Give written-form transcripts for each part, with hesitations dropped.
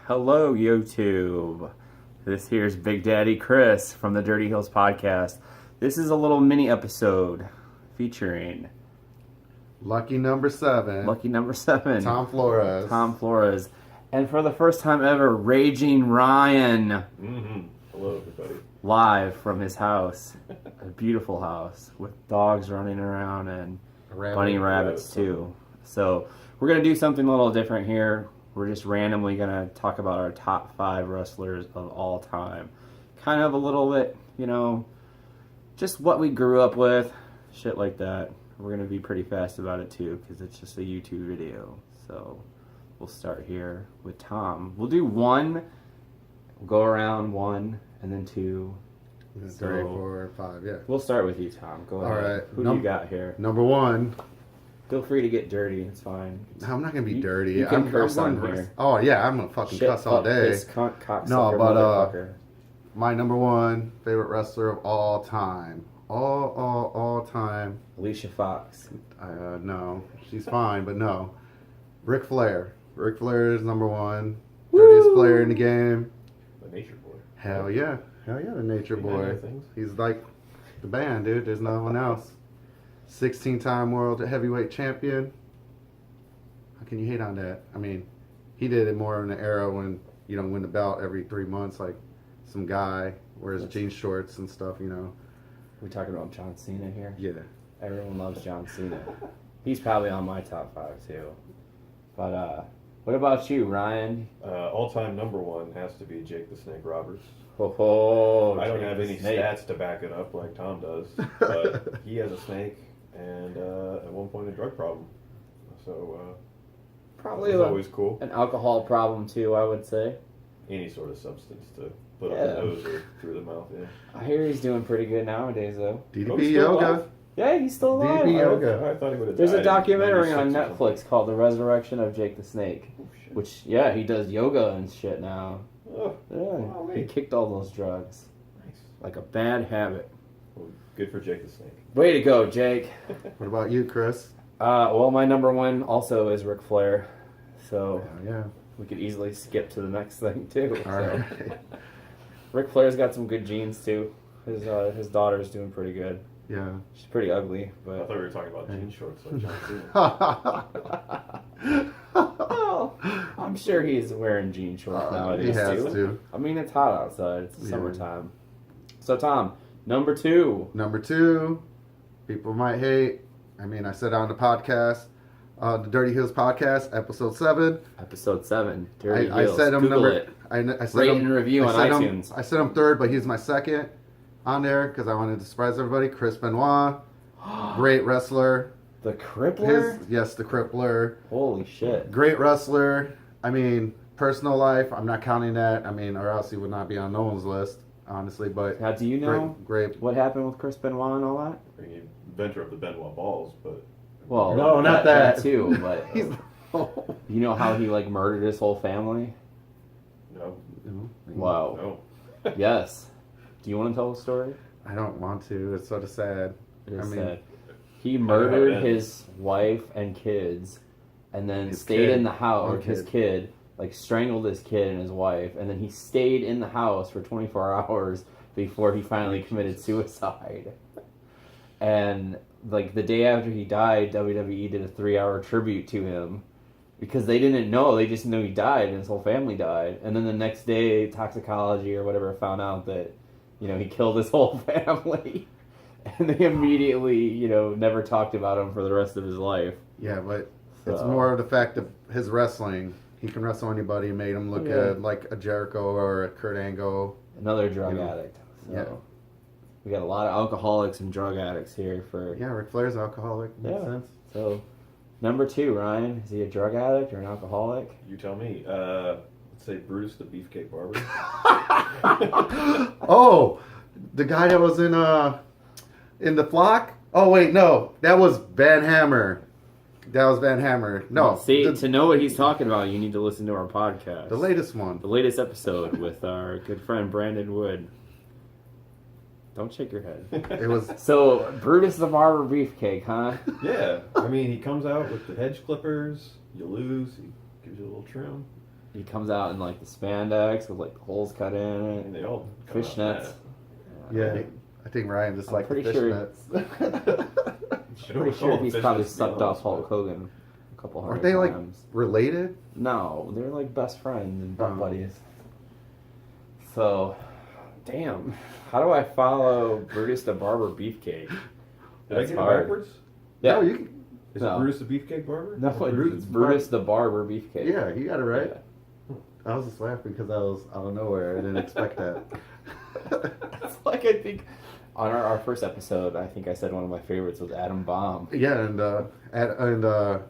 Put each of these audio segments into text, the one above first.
Hello, YouTube. This here's Big Daddy Chris from the Dirty Hills Podcast. This is a little mini episode featuring Lucky number 7. Tom Tom Flores. And for the first time ever, Raging Ryan. Hello, everybody. Live from his house. A beautiful house with dogs running around and bunny rabbits too. So we're going to do something a little different here. We're just randomly going to talk about our top 5 wrestlers of all time. Kind of a little bit, just what we grew up with, shit like that. We're going to be pretty fast about it too because it's just a YouTube video. So we'll start here with Tom. We'll do 1, we'll go around 1, and then 2. 3, 4, 5, yeah. We'll start with you, Tom. Go ahead. All right. Who do you got here? Number 1. Feel free to get dirty. It's fine. I'm not going to be dirty. You can curse on here. Oh, yeah. I'm going to fucking cuss all day. Piss, cunt, cocksucker, No, but motherfucker. my number 1 favorite wrestler of all time. All time. Alicia Fox. No. She's fine, but no. Ric Flair. Ric Flair is number 1. Dirtiest player in the game. The Nature Boy. Hell yeah. Hell yeah, the Nature Boy. Things. He's like the band, dude. There's no one else. 16-time world heavyweight champion. How can you hate on that? I mean, he did it more in the era when you don't win the belt every 3 months, like some guy wears jean shorts and stuff, We talking about John Cena here? Yeah. Everyone loves John Cena. He's probably on my top 5 too. But what about you, Ryan? All-time number 1 has to be Jake the Snake Roberts. Oh, I don't have any stats to back it up like Tom does, but he has a snake and at one point a drug problem. So probably it was always cool. An alcohol problem too, I would say. Any sort of substance to put up the nose or through the mouth, yeah. I hear he's doing pretty good nowadays though. DDP yoga. Yeah, he's still alive. DDP yoga. I thought he would have There's died a documentary in on 96 or Netflix called The Resurrection of Jake the Snake. something. Oh, shit. Which, yeah, he does yoga and shit now. Oh, Yeah, wow, he wait. kicked all those drugs. Nice. Like a bad habit. Well, good for Jake the Snake. Way to go, Jake. What about you, Chris? Well, my number 1 also is Ric Flair. So Hell yeah. we could easily skip to the next thing, too. All So. right. Ric Flair's got some good genes, too. His daughter's doing pretty good. Yeah. She's pretty ugly, I but... thought we were talking about jean shorts like John Cena. Well, I'm sure he's wearing jean shorts nowadays, he has too. to. I mean, it's hot outside. It's Yeah. summertime. So, Tom, number 2. Number 2, people might hate. I mean, I said on the podcast, the Dirty Hills Podcast, episode 7. Episode 7. Dirty I Hills. said him Google number. it. I said Rate him, and review I on said iTunes. I said him 3rd, but he's my 2nd on there because I wanted to surprise everybody. Chris Benoit, great wrestler. The Crippler? Yes, the Crippler. Holy shit. Great wrestler. I mean, personal life, I'm not counting that. I mean, or else he would not be on no one's list, honestly. But Now, do you know great. what happened with Chris Benoit and all that? I mean, inventor of the Benoit balls, but Well, No, not that. too, but He's. you know how he, murdered his whole family? no, Wow. no. Yes. Do you want to tell the story? I don't want to. It's sort of sad. It is I mean- sad. He murdered it his wife and kids, and then His stayed kid. in the house. One His kid. kid, strangled his kid and his wife, and then he stayed in the house for 24 hours before he finally committed suicide. And the day after he died, WWE did a 3-hour tribute to him because they didn't know. They just knew he died and his whole family died. And then the next day, toxicology or whatever found out that he killed his whole family. And they immediately, never talked about him for the rest of his life. Yeah, but it's So- more of the fact of his wrestling. He can wrestle anybody. Made him look Yeah. like a Jericho or a Kurt Angle. Another drug You know, addict. So yeah. we got a lot of alcoholics and drug addicts here for. Yeah, Ric Flair's alcoholic. Makes Yeah. sense. So, number 2, Ryan, is he a drug addict or an alcoholic? You tell me. Let's say Brutus the Beefcake Barber. Oh, the guy that was in the flock. Oh wait, no, that was Van Hammer. That was Van Hammer. No, See, the, to know what he's talking about, you need to listen to our podcast. the latest one. The latest episode with our good friend Brandon Wood. Don't shake your head. It was. So, Brutus the Barber Beefcake, huh? Yeah, I mean, he comes out with the hedge clippers. You lose. He gives you a little trim. He comes out in like the spandex with like holes cut in it. And they all come out Fishnets. Yeah, I think Ryan just I'm liked the pretty sure- fishnets. Pretty sure he's probably sucked off Hulk Hogan a couple hundred Aren't they like times. related? No, they're like best friends and butt Oh. buddies. So, damn. How do I follow Brutus the Barber Beefcake? Did I That's get hard. it backwards? Yeah. No, you can, Is No. it Brutus the Beefcake Barber? No, Brutus- it's Brutus the Barber Beefcake. yeah, you got it right. Yeah. I was just laughing because I was out of nowhere. I didn't expect that. It's like, I think, on our first episode, I think I said one of my favorites was Adam Bomb. Yeah, and the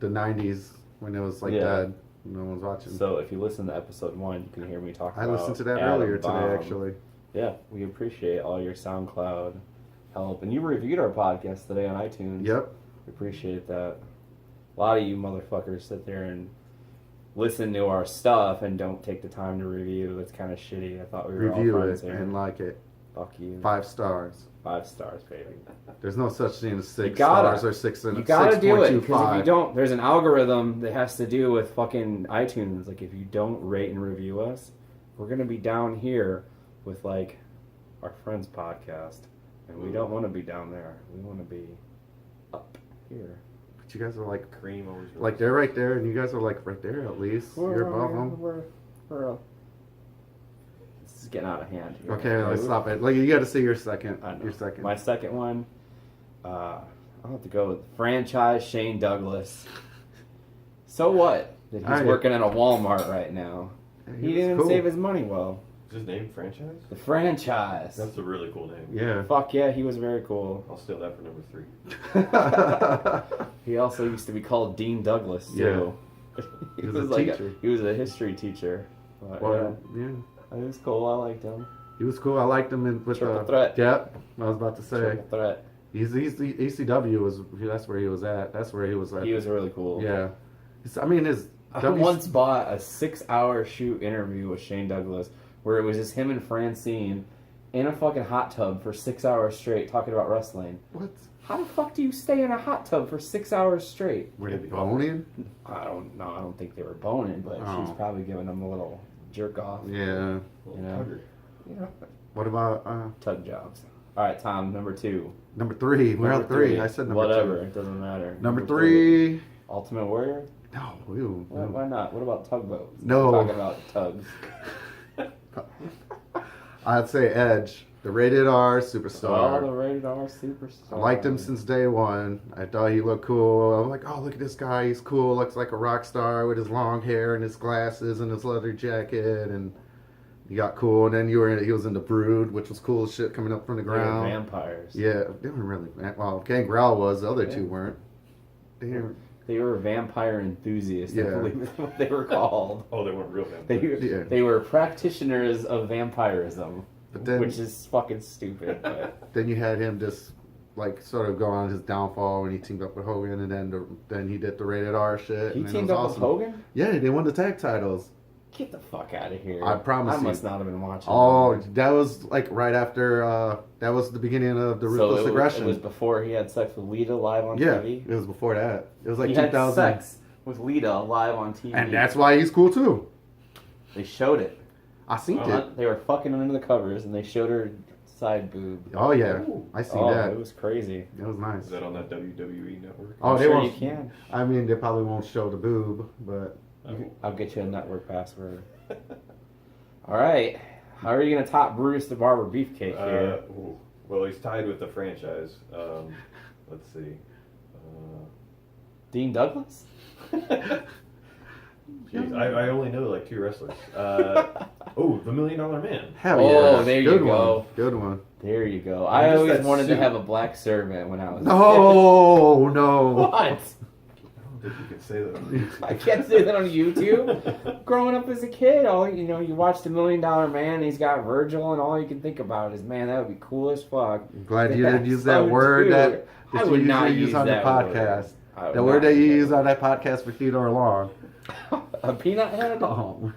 '90s when it was like Yeah. that, no one's watching. So if you listen to episode 1, you can hear me talk I about listened to that Adam earlier Bomb. today, actually. Yeah, we appreciate all your SoundCloud help. And you reviewed our podcast today on iTunes. Yep. We appreciate that. A lot of you motherfuckers sit there and listen to our stuff and don't take the time to review. That's kind of shitty. I thought we were Review all friends it here. and like it. Fuck you. 5 stars. 5 stars, baby. There's no such thing as 6 gotta- stars or 6 and You gotta do it, because if you 6.25. don't, there's an algorithm that has to do with fucking iTunes. Like, if you don't rate and review us, we're gonna be down here with, like, our friends' podcast. And we don't want to be down there. We want to be up here. But you guys are like Cream always. they're right there, and you guys are like right there at least. You're above them. This is getting out of hand here. Okay, let's stop it. Like you got to say your second. I know. Your second. My second one, I'll have to go with franchise Shane Douglas. So what? That he's Alright. working at a Walmart right now. He was didn't cool. save his money well. Is his name franchise? The franchise. That's a really cool name. Yeah. Fuck yeah, he was very cool. I'll steal that for number 3. He also used to be called Dean Douglas too. He was a like teacher. he was a history teacher. But, Well, yeah. yeah, he was cool. I liked him. He was cool. I liked him with Triple threat. Yep. I was about to say. Triple threat. He's ECW was. That's where he was at. That's where he was at. He was really cool. Yeah. I mean, his. I once bought a 6-hour shoot interview with Shane Douglas where it was just him and Francine in a fucking hot tub for 6 hours straight talking about wrestling. What? How the fuck do you stay in a hot tub for 6 hours straight? Were they boning? I don't know. I don't think they were boning, but Oh. she's probably giving him a little jerk off. Yeah. You know? You know, What about tug jobs. All right, Tom, number 2. number 3? We're Number on 3. I said number Whatever, 2. it doesn't matter. Number 3. Ultimate Warrior? No. Ew, Why, no. why not? What about tugboats? No. We're talking about tugs. I'd say Edge, the rated R Oh, superstar. the rated R superstar. I liked him since day one. I thought he looked cool. I'm like, oh, look at this guy. He's cool. Looks like a rock star with his long hair and his glasses and his leather jacket. And he got cool. And then he was in the Brood, which was cool as shit coming up from the They were ground. vampires. Yeah, they weren't really. Well, Gangrel was. The other Yeah. two weren't. Damn. They were vampire enthusiasts, I Yeah. believe is what they were called. Oh, they weren't real They, vampires. Yeah. they were practitioners of vampirism, But then, which is fucking stupid. But then you had him just like sort of go on his downfall when he teamed up with Hogan, and then he did the rated R shit. he and then it teamed was up awesome. with Hogan? Yeah, they won the tag titles. Get the fuck out of here. I promise I you. must not have been watching. Oh, that was like right after. That was the beginning of the so Ruthless Aggression. it was before he had sex with Lita live on yeah, TV? it was before that. It was like He 2000. had sex with Lita live on TV. And that's why he's cool too. They showed it. I seen it. They were fucking under the covers, and they showed her side boob. Oh yeah, Ooh. I seen Oh, that. it was crazy. It was nice. Is that on that WWE network? Oh, I'm they sure won't. you can. I mean, they probably won't show the boob, but I'll get you a network password. All right. How are you going to top Brutus the Barber Beefcake here? Well, he's tied with the franchise. Let's see. Dean Douglas? Jeez, I only know like 2 wrestlers. The $1 Million Man. hell Oh, yeah. there you Good go. one. Good one. There you go. And I just always that wanted to suit. have a black servant when I was No, no. What? I don't think you can say that. I can't say that on YouTube. Growing up as a kid, you watched $1 Million Man, and he's got Virgil, and all you can think about is, man, that would be cool as fuck. I'm glad you Yeah, didn't use that so word too. that I you would not usually use use on the that word. podcast. I would The word not that you use use that on that podcast for Theodore Long. A peanut head? Oh.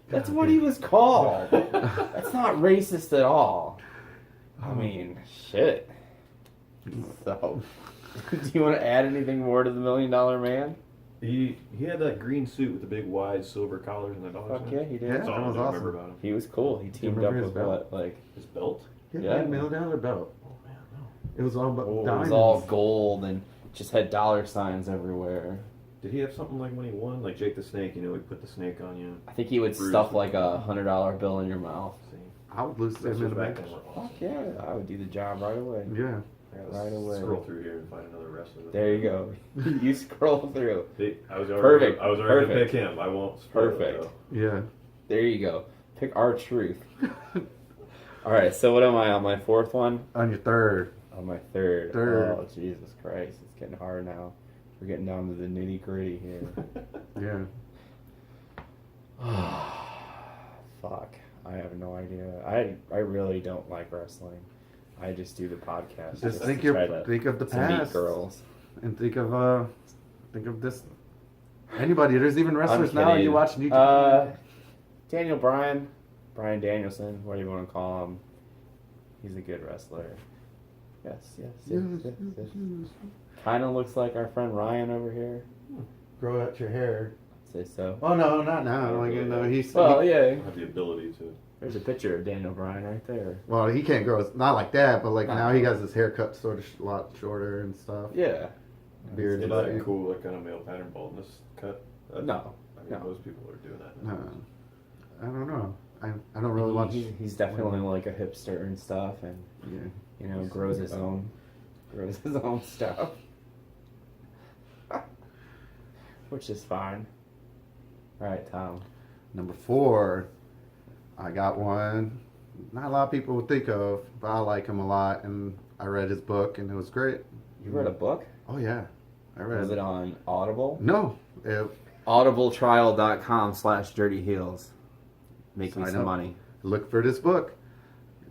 That's what he was called. That's not racist at all. I mean, shit. So, do you want to add anything more to the $1 Million Man? He had that green suit with the big wide silver collars and the dollars. Fuck in it. yeah, he did. Yeah. That's all that I was remember awesome. about him. He was cool. He teamed remember up his with belt? what, like, His belt. Yeah, Yeah. $1 belt. Oh man, no. It was all about it diamonds. was all gold and just had dollar signs everywhere. Did he have something like when he won, like Jake the Snake? You know, he put the snake on you. I think he would Bruce stuff would- like a $100 bill in your mouth. See, I would lose them in wrestlers the back back. then were Fuck awesome. yeah, I would do the job right away. Yeah. I gotta Right away. scroll through here and find another wrestler. There you go. You scroll through. I was already, Perfect. I was already gonna Perfect. pick him. I won't. spoil it, Perfect. though. Yeah. There you go. Pick our truth. All right, so what am I on my fourth one? On your third. On my third. Third. Oh, Jesus Christ. It's getting hard now. We're getting down to the nitty gritty here. Yeah. Fuck. I have no idea. I really don't like wrestling. I just do the podcast. Just to think try think of the to meet past. girls. And think of this. Anybody. There's even wrestlers now. Are kidding. you watching YouTube? Daniel Bryan. Brian Danielson, whatever you want to call him. He's a good wrestler. Yes. Kind of looks like our friend Ryan over here. Grow out your hair. Say so. Oh no, not now. Like, you know, he's Well, yeah. I have the ability to. There's a picture of Daniel Bryan right there. well, he can't grow. It's not like that, but like Nah. now he has his hair cut sort of a lot shorter and stuff. Yeah. Beard. Is But- that cool, like kind of male pattern baldness cut? No. I mean, No. most people are doing that. No, now. I don't know. I don't really watch. He's definitely like a hipster and stuff, and Yeah. you know, grows his own stuff, which is fine. All right, Tom. Number 4, I got one. Not a lot of people would think of, but I like him a lot, and I read his book, and it was great. You read a book? Oh yeah, I read. Was it on Audible? No, Audibletrial.com/dirtyheels. Make me Sign some up. money. look for this book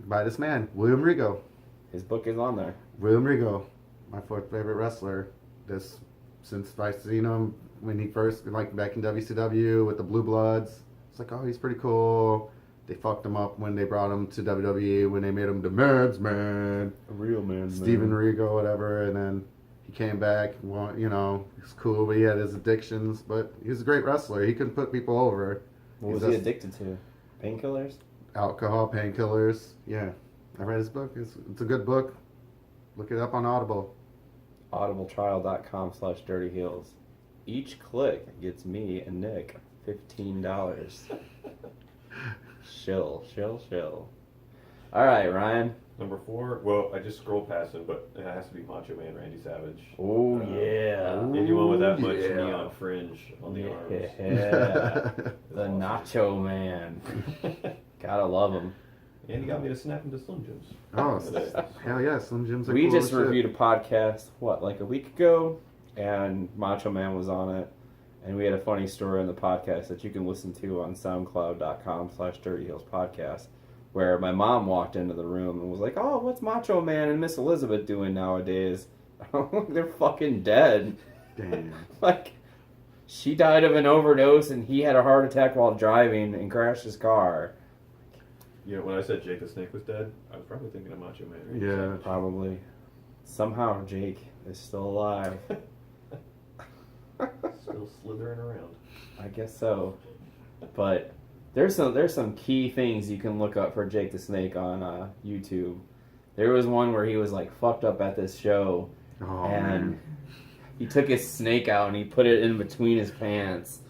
by this man, William Regal. His book is on there. William Regal, my 4th favorite wrestler. This since I've seen him when he first like back in WCW with the Blue Bloods. It's like, oh, he's pretty cool. They fucked him up when they brought him to WWE when they made him the Man's Man, A real man. Steven Regal, whatever, and then he came back. Well, you know, he's cool, but he had his addictions. But he was a great wrestler. He could put people over. What was He's he just- addicted to? Painkillers? Alcohol, painkillers. Yeah, I read his book. It's a good book. Look it up on Audible. Audibletrial.com/dirtyheels. Each click gets me and Nick $15. Shill. All right, Ryan. Number 4. Well, I just scrolled past him, but it has to be Macho Man Randy Savage. Oh, Uh, yeah. Anyone with that much yeah. neon fringe on the arms. Yeah. The Awesome. Nacho Man. Gotta love him. And he got me to snap into Slim Jims. Oh, Today. hell yeah, Slim Jims are We cool just as shit. reviewed a podcast, like a week ago, and Macho Man was on it. And we had a funny story on the podcast that you can listen to on soundcloud.com/dirtyheelspodcast, where my mom walked into the room and was like, oh, what's Macho Man and Miss Elizabeth doing nowadays? They're fucking dead. Damn. Like, she died of an overdose and he had a heart attack while driving and crashed his car. You know, when I said Jake the Snake was dead, I was probably thinking of Macho Man. Randy Yeah. Savage. Probably. Somehow Jake is still alive. Still slithering around. I guess so. But there's some key things you can look up for Jake the Snake on YouTube. There was one where he was like fucked up at this show, Oh, and man. he took his snake out and he put it in between his pants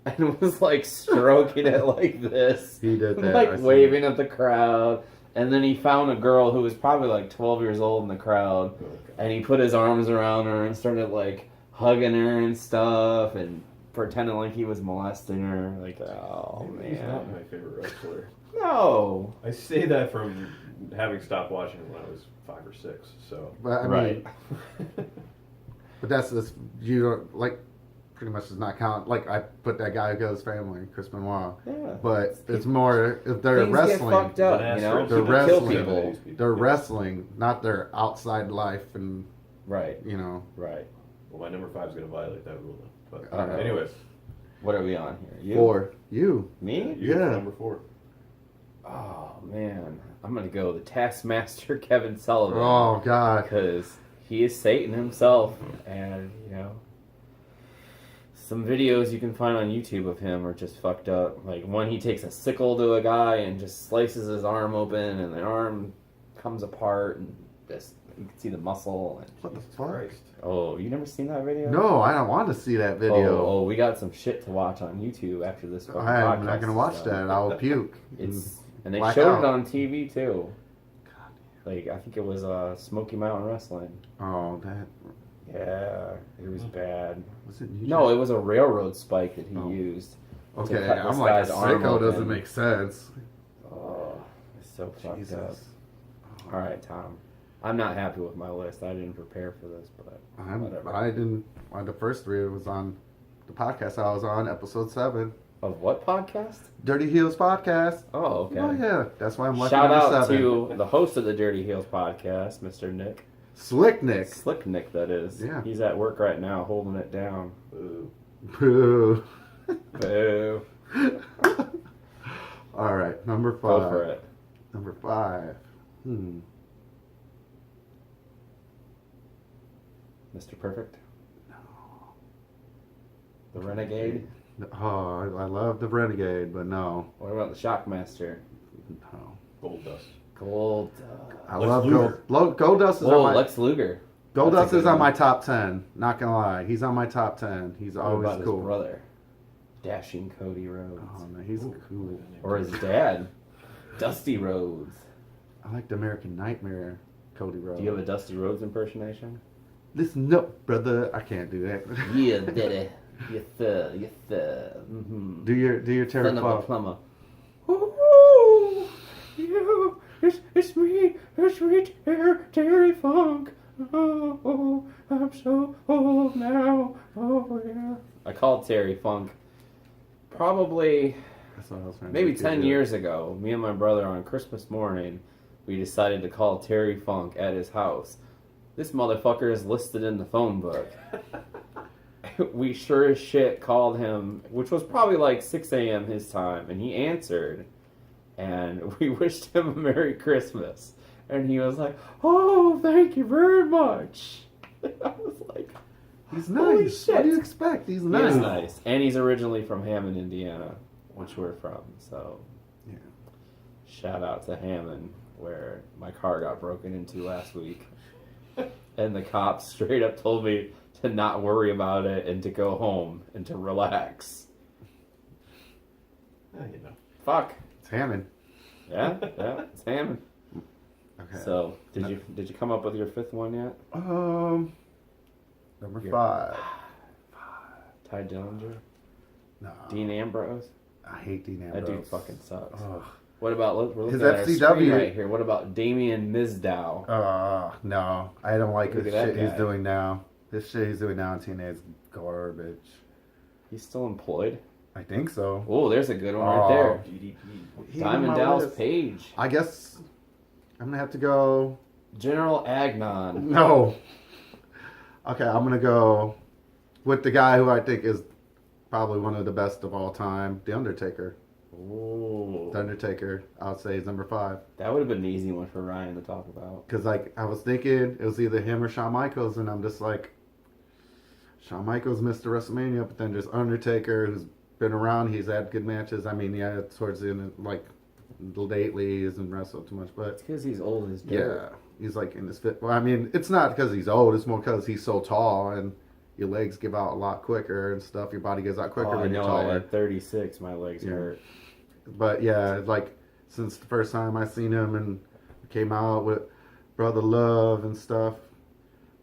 and was like stroking it like this. He did that. Like I see. waving at the crowd. And then he found a girl who was probably like 12 years old in the crowd, and he put his arms around her and started like hugging her and stuff and pretending like he was molesting her. Like, oh He's not man. my favorite wrestler. No. I say that from having stopped watching him when I was 5 or 6. So. But I mean, Right. but that's you don't like. Pretty much does not count. Like I put that guy who killed his family, Chris Benoit. Yeah. But it's more if they're Things wrestling. get fucked up, you know? They're People kill wrestling. people. They're wrestling, not their outside life, and Right. you know. Right. Well, my number 5 is going to violate that rule then. But Uh-oh. anyways, What are we on here? You? 4. You. Me? you Yeah. number 4. Oh man. I'm gonna go the Taskmaster Kevin Sullivan. Oh God. Because he is Satan himself, and you know, some videos you can find on YouTube of him are just fucked up. Like one, he takes a sickle to a guy and just slices his arm open, and the arm comes apart, and just you can see the muscle. And What the fuck? Christ. oh, you never seen that video? No, I don't want to see that video. Oh, we got some shit to watch on YouTube after this fucking I'm not podcast, gonna watch so. that. I'll puke. And they Black showed out. it on TV too. Like I think it was Smoky Mountain Wrestling. Oh, that Yeah, it was bad. was it. New No, Jack? it was a railroad spike that he Oh. used. to Okay, cut this I'm like, guy's arm sicko doesn't open. make sense. Oh, it's so fucked up. Jesus. All right, Tom. I'm not happy with my list. I didn't prepare for this, but whatever. I didn't. The first three was on the podcast I was on, episode 7, Of what podcast? Dirty Heels podcast. Oh, okay. Oh yeah, that's why I'm lucky Shout number out 7. to the host of the Dirty Heels podcast, Mr. Nick. Slick Nick. Slick Nick, that is. Yeah. He's at work right now, holding it down. Ooh. Boo. Boo. All right, number 5. Go for it. Number 5. Mr. Perfect? No. The Renegade? Oh, I love the Renegade, but no. What about the Shockmaster? No. Gold Dust. Gold. I Lex love Luger. Goldust is Oh, on my Lex Luger. Goldust That's a is good on my one. top 10. Not gonna lie, he's on my top 10. He's What always about cool. his brother? Dashing Cody Rhodes. Oh no, he's cool. Or his dad? Dusty Rhodes. I like the American Nightmare, Cody Rhodes. Do you have a Dusty Rhodes impersonation? Listen up, brother. I can't do that. Yeah, daddy. Yes, sir. Yes, sir. Mm-hmm. Do your Terry Son of a Funk. plumber. Oh, yeah, it's me, Terry Funk. Oh, I'm so old now. Oh, yeah. I called Terry Funk probably That's what I was trying to maybe do. 10 years ago. Me and my brother on Christmas morning, we decided to call Terry Funk at his house. This motherfucker is listed in the phone book. We sure as shit called him, which was probably like 6 a.m. his time, and he answered. And we wished him a Merry Christmas. And he was like, oh, thank you very much. I was like, He's holy nice. shit. What do you expect? He's He nice. is nice. And he's originally from Hammond, Indiana, which we're from. So, Yeah. shout out to Hammond, where my car got broken into last week. And the cops straight up told me to not worry about it and to go home and to relax. You know. Fuck. It's Hammond. Yeah, it's Hammond. Okay. So, did you come up with your 5th one yet? Number Yeah. 5. Ty Dillinger? No. Dean Ambrose? I hate Dean Ambrose. That dude fucking sucks. Ugh. What about, we're looking His at our screen FCW right here. What about Damien Mizdow? No. I don't like Look the at that shit he's guy. doing now. This shit he's doing now in TNA is garbage. He's still employed? I think so. Oh, there's a good one Oh. right there. DDP. He's on Diamond my Dallas list. Page. I guess I'm gonna have to go. General Agnon. No. Okay, I'm gonna go with the guy who I think is probably one of the best of all time, The Undertaker. Ooh. The Undertaker, I'll say, is number 5. That would have been an easy one for Ryan to talk about. Because like I was thinking it was either him or Shawn Michaels, and I'm just like, Shawn Michaels missed the WrestleMania, but then there's Undertaker, who's been around. He's had good matches. I mean, yeah, towards the end, like lately, he hasn't wrestled too much, but It's because he's old as dirt. yeah, he's like in his fit. Well, I mean, it's not because he's old. It's more because he's so tall, and your legs give out a lot quicker and stuff. Your body gives out quicker Oh, I when you're know. taller. At 36, my legs Yeah. hurt. But yeah, like since the first time I seen him and came out with Brother Love and stuff.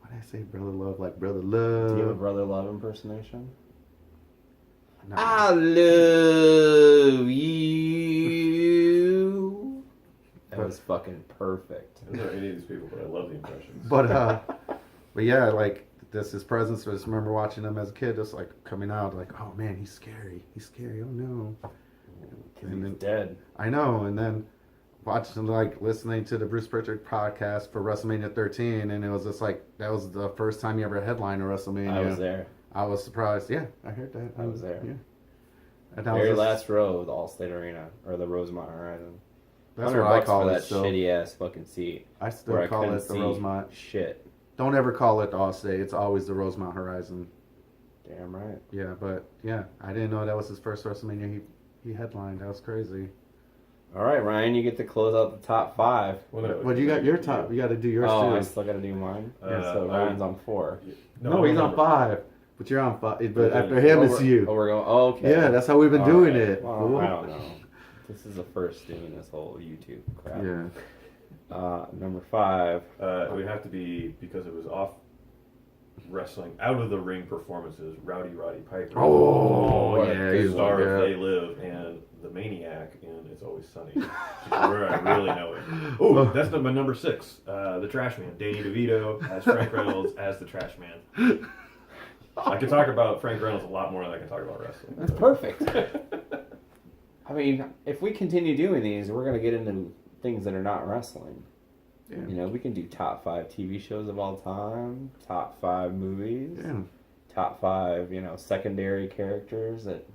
Why did I say Brother Love? Like Brother Love. Do you have a Brother Love impersonation? No. I love you. That was fucking perfect. Those are any of these people, but I love the impressions. But yeah, like this his presence. I just remember watching him as a kid, just like coming out, like, oh man, he's scary. He's scary. Oh no. He's And then, dead. I know, and then watching like listening to the Bruce Pritchard podcast for WrestleMania 13, and it was just like that was the first time you ever headlined a WrestleMania. I was there. I was surprised. Yeah, I heard that. I was there. Yeah. And I Very was just- last row, the Allstate Arena, or the Rosemont Horizon. That's $100 what I call for it. that still. shitty ass fucking seat. I still Where I call couldn't it the see Rosemont. shit. Don't ever call it the Allstate. It's always the Rosemont Horizon. Damn right. Yeah, but yeah, I didn't know that was his first WrestleMania. He headlined. That was crazy. All right, Ryan, you get to close out the top 5. Well, no, Well, you got your top. You got to do yours Oh, too. I still got to do mine. Uh, So Ryan's on 4. No, he's on 5. But you're on 5. But Yeah. after him, Oh, it's we're- you. Oh, we're going. Oh, okay. Yeah, that's how we've been All doing right. it. Well, fool. I don't know. This is the first doing this whole YouTube crap. Yeah. Number 5. It would have to be because it was off wrestling, out of the ring performances. Roddy Piper. Oh, what a yeah. good He's Star yeah. of They Live and the Maniac in It's Always Sunny. Where I really know it. Oh, that's my number 6. The Trash Man. Danny DeVito as Frank Reynolds as the Trash Man. I can talk about Frank Reynolds a lot more than I can talk about wrestling. That's perfect. I mean, if we continue doing these, we're going to get into things that are not wrestling. Yeah. You know, we can do top 5 TV shows of all time, top 5 movies, Yeah. top 5, secondary characters that,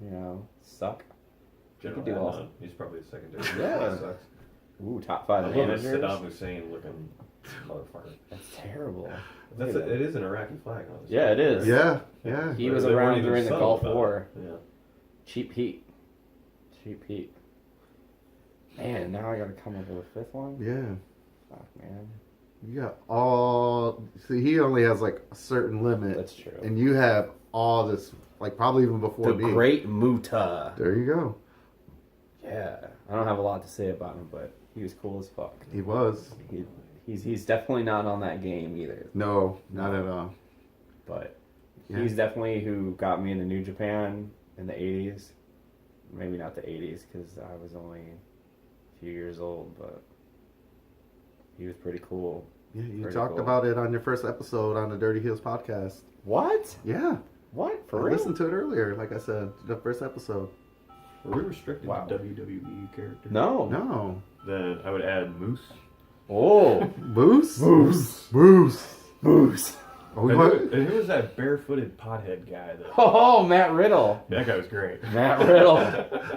suck. General do all- Adnan, he's probably the secondary. Yeah. Sucks. Ooh, top I 5 love this managers. Saddam Hussein looking motherfucker. That's terrible. It is an Iraqi flag on this. Yeah, it is. Yeah. Yeah. He was They weren't around even during the subtle Gulf about it. War. Yeah. Cheap Heat. Man, now I gotta come up with a 5th one? Yeah. Fuck, man. You got all. See, he only has like a certain limit. That's true. And you have all this, like probably even before The me. Great Muta. There you go. Yeah. I don't have a lot to say about him, but he was cool as fuck. He was. He's definitely not on that game either. No, not at all. But Yeah. he's definitely who got me into New Japan in the 80s. Maybe not the 80s because I was only a few years old, but he was pretty cool. Yeah, you Pretty talked cool. about it on your first episode on the Dirty Heels podcast. What? Yeah. What? For I real? listened to it earlier, like I said, the first episode. Were we restricted Wow. to WWE characters? No. No. Then I would add Moose. Oh. Moose? Moose. Moose. Moose. Oh, we And want... who was that barefooted pothead guy? Oh, Matt Riddle. That guy was great. Matt Riddle.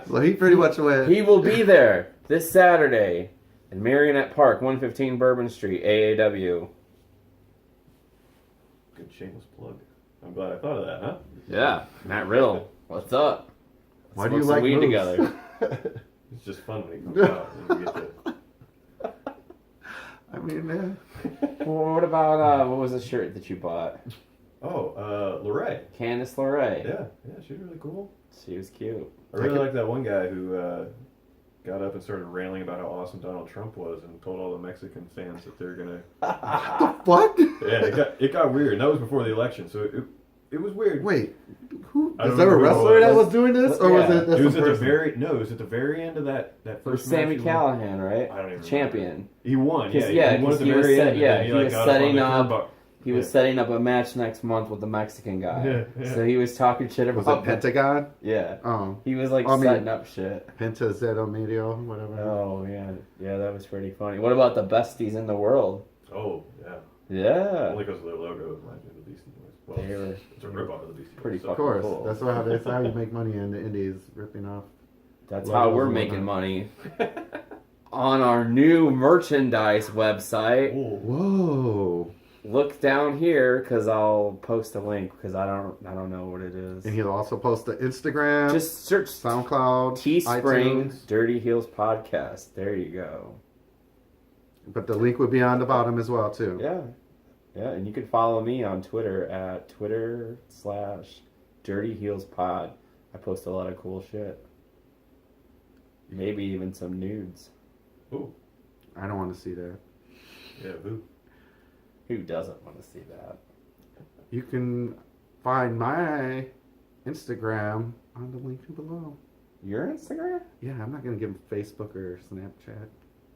So he pretty much went... He will be there this Saturday in Marionette Park, 115 Bourbon Street, AAW. Good shameless plug. I'm glad I thought of that, huh? Yeah, Matt Riddle. What's up? Why do you Smoke some like weed Moose? together? It's just fun when he comes out and you get to... I mean, man. Well, what about, what was the shirt that you bought? Oh, Lorray. Candice LeRae. Yeah, she's really cool. She was cute. I really like that one guy who got up and started railing about how awesome Donald Trump was and told all the Mexican fans that they're gonna... What? Yeah, it got weird. And that was before the election, so it was weird. Wait, who? I Is don't there a remember who wrestler it that was. was doing this? Or was Yeah. it this It was at the person? very end of that It was first Sammy match. Callahan, right? I don't even Champion. He won, yeah. 'Cause- yeah, he won at 'cause the he was very set- end. yeah, and then he was got up on setting the up- turnbuckle. He was Yeah. setting up a match next month with the Mexican guy. Yeah. So he was talking shit Was about it Pentagon? Yeah. Oh, He was like I mean- setting up shit. Penta Zeto Medio, whatever. Oh, yeah. Yeah, that was pretty funny. What about the besties in the world? Oh, yeah. Yeah. Only because of their logo reminds me of the Beastie Boys. Well, They were it's a rip-off of the Beastie Boys. pretty so- Of course, Cool. that's how you make money in the Indies, ripping off. That's Logos how we're and making whatnot. money. On our new merchandise website. Oh, Whoa! Look down here because I'll post a link because I don't know what it is. And he'll also post the Instagram, Just search SoundCloud, Teespring iTunes. Dirty Heels Podcast. There you go. But the link would be on the bottom as well too. Yeah. Yeah, and you can follow me on Twitter at Twitter/Dirty Heels Pod. I post a lot of cool shit. Maybe even some nudes. ooh, I don't want to see that. yeah, who? Who doesn't want to see that? You can find my Instagram on the link below. Your Instagram? Yeah, I'm not gonna give him Facebook or Snapchat.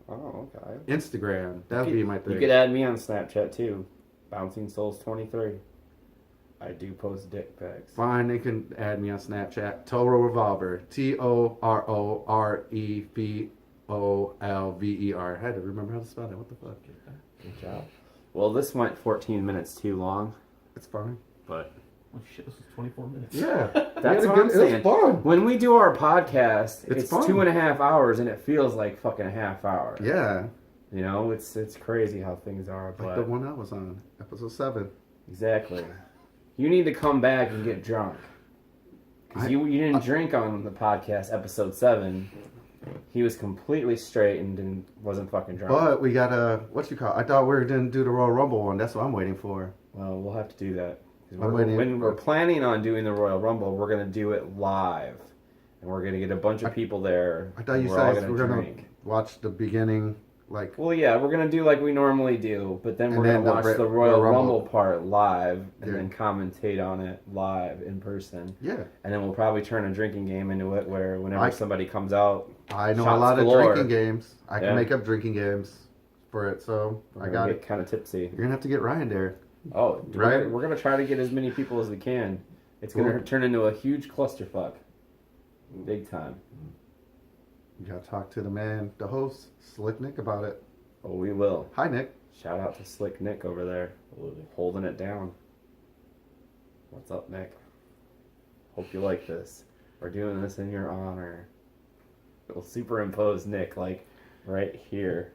Oh, okay. Instagram, that'd be my thing. You could add me on Snapchat too. Bouncing Souls 23. I do post dick pics. Fine, they can add me on Snapchat. Toro Revolver. TOROREVOLVER. I had to remember how to spell that. What the fuck? Good job. Well, this went 14 minutes too long, It's fine. but Oh shit, this is 24 minutes. Yeah. that's what I'm It saying. was fun. When we do our podcast, It's it's fun. 2.5 hours and it feels like fucking a half hour. Yeah. You know, it's crazy how things are, Like but the one I was on, episode 7. exactly. You need to come back and get drunk. Because you didn't drink on the podcast, episode 7. He was completely straight and wasn't fucking drunk. But we got I thought we were going to do the Royal Rumble one. That's what I'm waiting for. Well, we'll have to do that. When we're planning on doing the Royal Rumble, we're going to do it live. And we're going to get a bunch of people there. I thought you said we're going to watch the beginning. Well, yeah, we're going to do like we normally do, but then we're going to watch the Royal Rumble part live and then commentate on it live in person. Yeah. And then we'll probably turn a drinking game into it where whenever somebody comes out, I know a lot of drinking games. I can make up drinking games for it, so I got it. Kind of tipsy. You're going to have to get Ryan there. Oh, right. We're going to try to get as many people as we can. It's going to turn into a huge clusterfuck. Big time. You got to talk to the man, the host, Slick Nick, about it. Oh, we will. Hi, Nick. Shout out to Slick Nick over there. Holding it down. What's up, Nick? Hope you like this. We're doing this in your honor. We'll superimpose Nick, like, right here.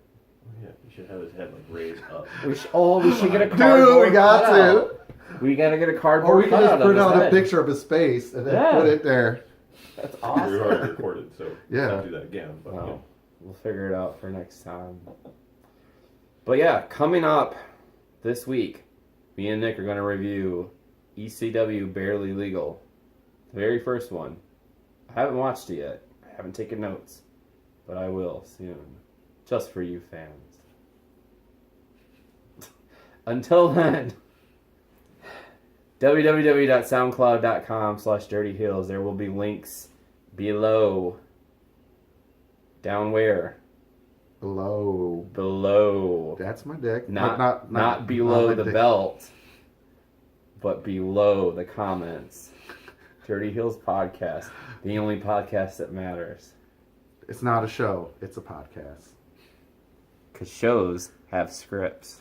Yeah, you should have his head, like, raised up. We should get a cardboard. Dude, we got to. We got to get a cardboard. Or we can just print out a picture of his face and then put it there. That's awesome. We've already recorded, so yeah, don't do that again. But we'll figure it out for next time. But yeah, coming up this week, me and Nick are going to review ECW Barely Legal, the very first one. I haven't watched it yet. I haven't taken notes, but I will soon, just for you fans. Until then, www.soundcloud.com/dirtyhills. There will be links below. Down where? Below. That's my dick. Not below the belt, but below the comments. Dirty Hills Podcast, the only podcast that matters. It's not a show. It's a podcast. Because shows have scripts.